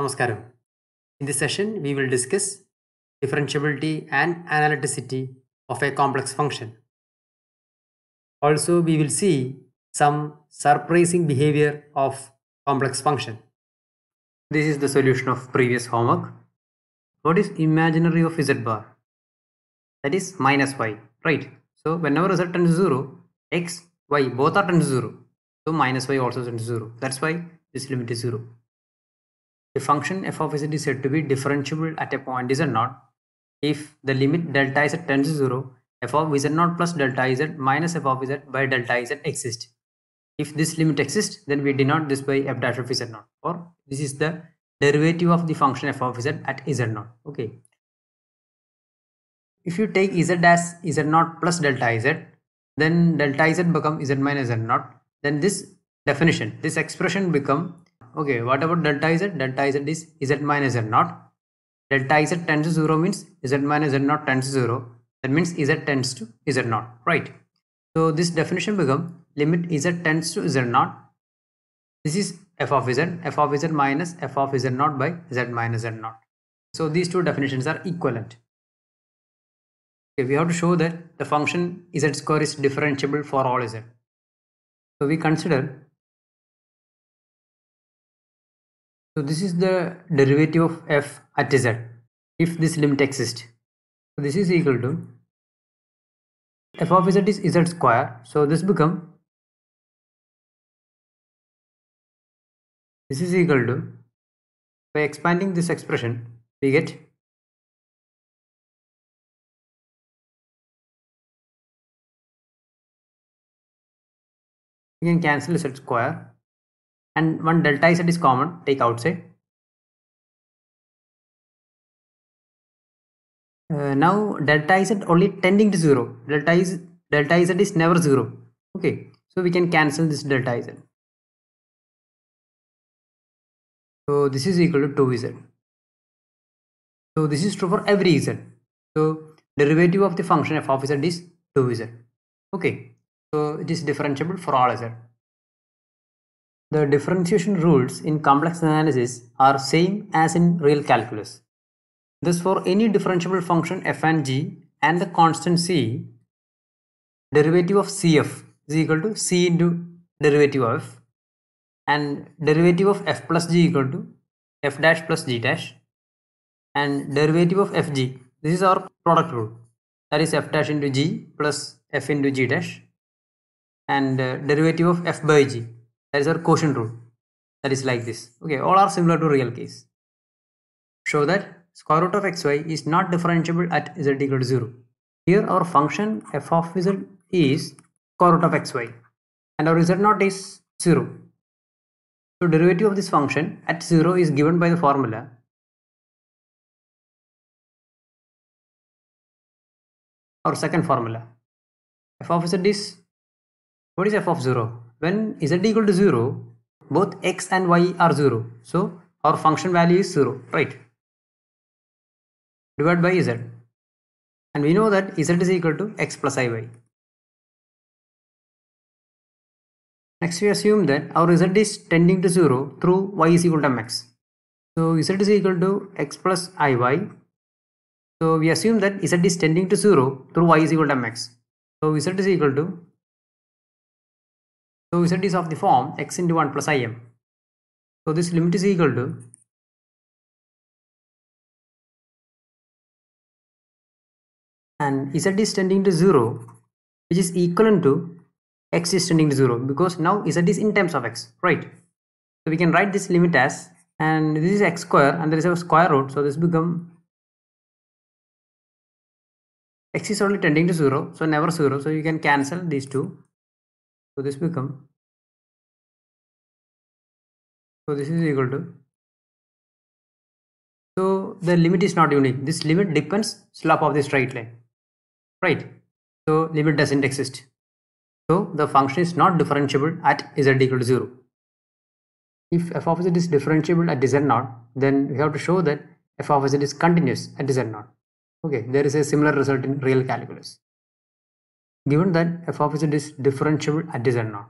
Namaskaram. In this session, we will discuss differentiability and analyticity of a complex function. Also, we will see some surprising behavior of complex function. This is the solution of previous homework. What is imaginary of z bar? That is minus y, right? So whenever z tends to 0, x, y both are tends to 0. So minus y also tends to 0. That's why this limit is 0. A function f of z is said to be differentiable at a point z0 if the limit delta z tends to 0, f of z0 plus delta z minus f of z by delta z exists. If this limit exists, then we denote this by f dash of z0, or this is the derivative of the function f of z at z0. Okay. If you take z as z0 plus delta z, then delta z become z minus z0. Then this definition, this expression become, okay, what about delta z? Delta z is z minus z0. Delta z tends to 0 means z minus z0 tends to 0. That means z tends to z0, right? So this definition become limit z tends to z0. This is f of z minus f of z0 by z minus z0. So these two definitions are equivalent. Okay, we have to show that the function z square is differentiable for all z. So we consider, so this is the derivative of f at z if this limit exists. So this is equal to f of z is z square. So this become, this is equal to, by expanding this expression, we get we can cancel z square and one delta z is common, take outside. Now delta z only tending to 0. Delta z is never 0. Okay, so we can cancel this delta z. So this is equal to 2z. So this is true for every z. So derivative of the function f of z is 2z. Okay, so it is differentiable for all z. The differentiation rules in complex analysis are same as in real calculus. Thus, for any differentiable function f and g and the constant c, derivative of cf is equal to c into derivative of f, and derivative of f plus g equal to f dash plus g dash, and derivative of fg, this is our product rule, that is f dash into g plus f into g dash, and derivative of f by g, that is our quotient rule, that is like this. Okay, all are similar to real case. Show that square root of xy is not differentiable at z equal to 0. Here our function f of z is square root of xy and our z0 is 0. So derivative of this function at 0 is given by the formula or second formula. F of z is, what is f of 0? When z equal to 0, both x and y are 0. So our function value is 0, right? Divided by z. And we know that z is equal to x plus iy. Next we assume that our z is tending to 0 through y is equal to mx. So z is equal to x plus iy. So we assume that z is tending to 0 through y is equal to mx. So z is equal to, so z is of the form x into 1 plus im. So this limit is equal to, and z is tending to 0, which is equivalent to x is tending to 0, because now z is in terms of x, right? So we can write this limit as, and this is x square and there is a square root, so this become, x is only tending to 0, so never 0, so you can cancel these two. So this become, so this is equal to, so the limit is not unique, this limit depends slope of the straight line, right? So limit doesn't exist. So the function is not differentiable at z equal to 0. If f of z is differentiable at z0, then we have to show that f of z is continuous at z0. Okay, there is a similar result in real calculus. Given that f of z is differentiable at z0,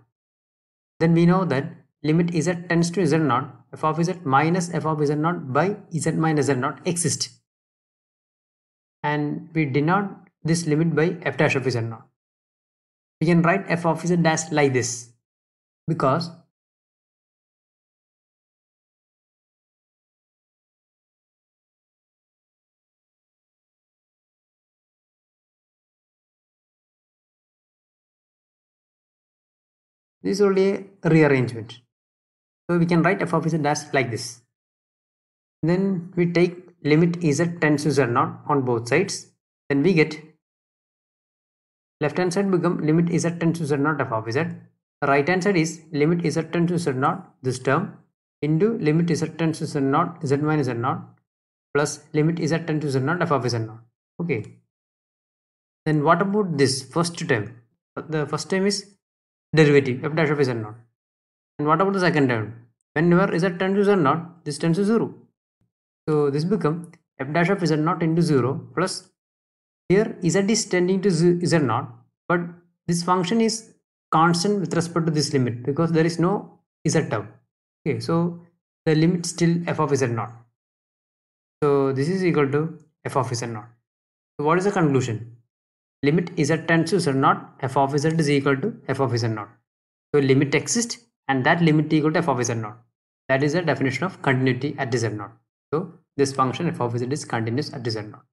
then we know that limit z tends to z0 f of z minus f of z naught by z minus z naught exists, and we denote this limit by f dash of z naught. We can write f of z dash like this, because this is only a rearrangement. So we can write f of z dash like this. Then we take limit z tends to z naught on both sides. Then we get left hand side become limit z tends to z naught f of z. The right hand side is limit z tends to z naught, this term, into limit z tends to z naught z minus z naught plus limit z tends to z naught f of z naught. Okay. Then what about this first term? The first term is derivative f dash of z naught. And what about the second term? Whenever z tends to z naught, this tends to 0. So this become f dash of z naught into 0 plus here z is tending to z naught, but this function is constant with respect to this limit because there is no z term. Okay, so the limit still f of z naught. So this is equal to f of z naught. So what is the conclusion? Limit z tends to z naught, f of z is equal to f of z naught. So limit exists and that limit equal to f of z naught. That is the definition of continuity at z naught. So this function f of z is continuous at z naught.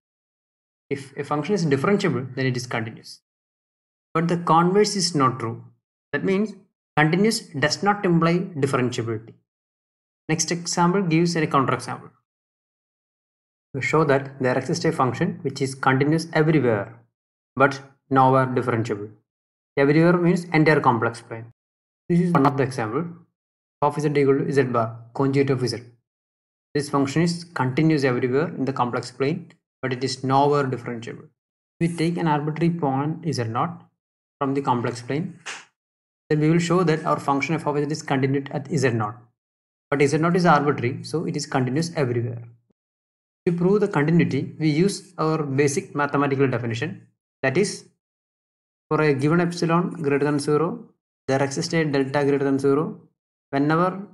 If a function is differentiable, then it is continuous. But the converse is not true. That means continuous does not imply differentiability. Next example gives a counterexample. We show that there exists a function which is continuous everywhere, but nowhere differentiable. Everywhere means entire complex plane. This is one of the example. F of z equal to z bar, conjugate of z. This function is continuous everywhere in the complex plane, but it is nowhere differentiable. We take an arbitrary point z0 from the complex plane, then we will show that our function f of z is continuous at z0. But z0 is arbitrary, so it is continuous everywhere. To prove the continuity, we use our basic mathematical definition. That is, for a given epsilon greater than 0, there exists a delta greater than 0. Whenever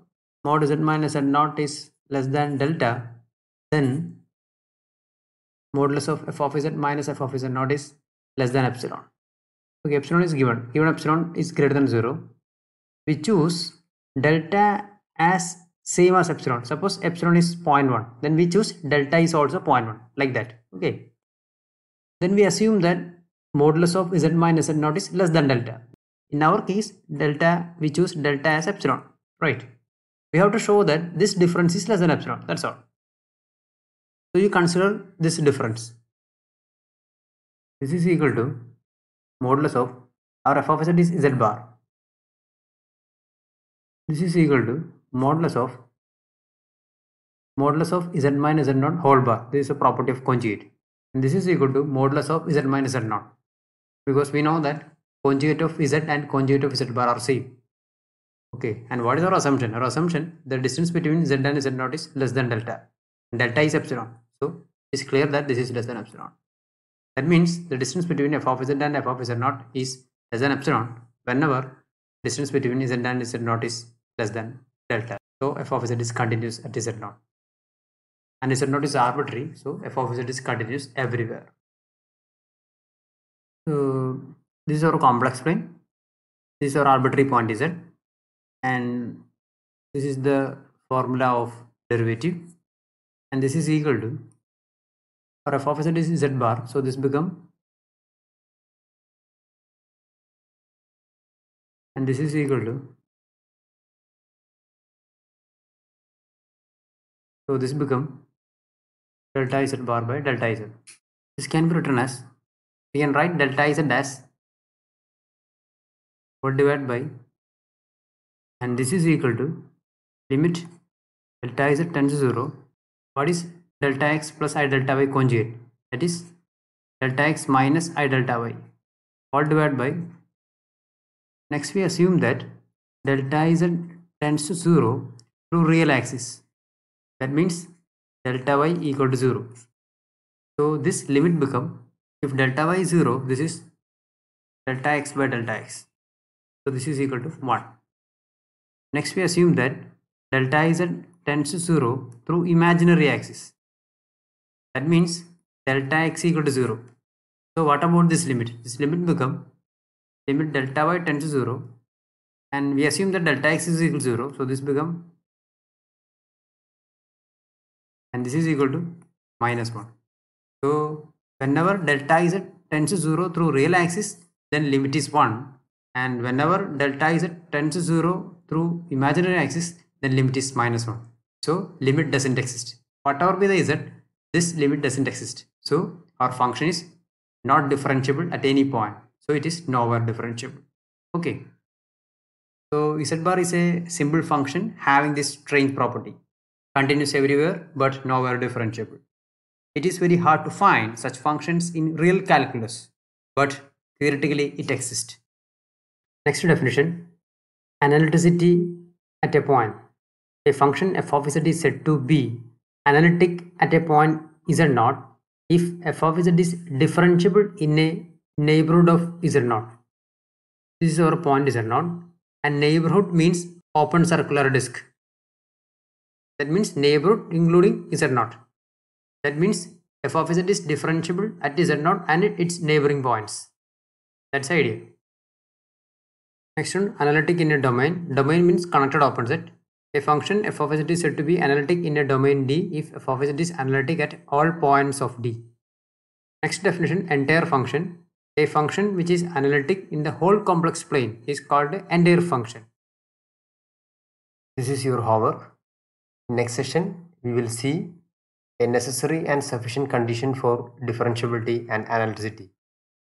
mod z minus z0 is less than delta, then modulus of f of z minus f of z0 is less than epsilon. Okay, epsilon is given. Given epsilon is greater than 0. We choose delta as same as epsilon. Suppose epsilon is 0.1. Then we choose delta is also 0.1. Like that. Okay. Then we assume that modulus of z minus z0 is less than delta. In our case, delta, we choose delta as epsilon. Right. We have to show that this difference is less than epsilon. That's all. So you consider this difference. This is equal to modulus of our f of z is z bar. This is equal to modulus of z minus z0 whole bar. This is a property of conjugate. And this is equal to modulus of z minus z0. Because we know that conjugate of z and conjugate of z bar are same. Okay, and what is our assumption? Our assumption, the distance between z and z0 is less than delta. Delta is epsilon. So it's clear that this is less than epsilon. That means the distance between f of z and f of z0 is less than epsilon whenever distance between z and z0 is less than delta. So f of z is continuous at z0. And z0 is arbitrary, so f of z is continuous everywhere. So this is our complex plane. This is our arbitrary point z. And this is the formula of derivative. And this is equal to, or f of z is z bar, so this become, and this is equal to, so this become delta z bar by delta z. This can be written as, we can write delta z as 1 divided by, and this is equal to limit delta z tends to 0. What is delta x plus I delta y conjugate? That is delta x minus I delta y all divided by, next we assume that delta z tends to 0 through real axis. That means delta y equal to 0. So this limit become, if delta y is 0, this is delta x by delta x. So this is equal to 1. Next we assume that delta z tends to 0 through imaginary axis. That means delta x equal to 0. So what about this limit? This limit become limit delta y tends to 0, and we assume that delta x is equal to 0. So this become, and this is equal to -1. So whenever delta z tends to 0 through real axis, then limit is 1, and whenever delta z tends to 0 through imaginary axis, then limit is -1. So limit doesn't exist. Whatever be the z, this limit doesn't exist. So our function is not differentiable at any point. So it is nowhere differentiable. Okay. So z bar is a simple function having this strange property. Continuous everywhere but nowhere differentiable. It is very hard to find such functions in real calculus, but theoretically it exists. Next definition, analyticity at a point. A function f of z is said to be analytic at a point z0 if f of z is differentiable in a neighborhood of z0. This is our point z0, and neighborhood means open circular disk. That means neighborhood including z0. That means f of z is differentiable at z0 and its neighboring points. That's the idea. Next one, analytic in a domain. Domain means connected open set. A function f of z is said to be analytic in a domain D if f of z is analytic at all points of D. Next definition, entire function. A function which is analytic in the whole complex plane is called an entire function. This is your homework. Next session, we will see a necessary and sufficient condition for differentiability and analyticity.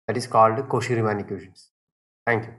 That is called Cauchy-Riemann equations. Thank you.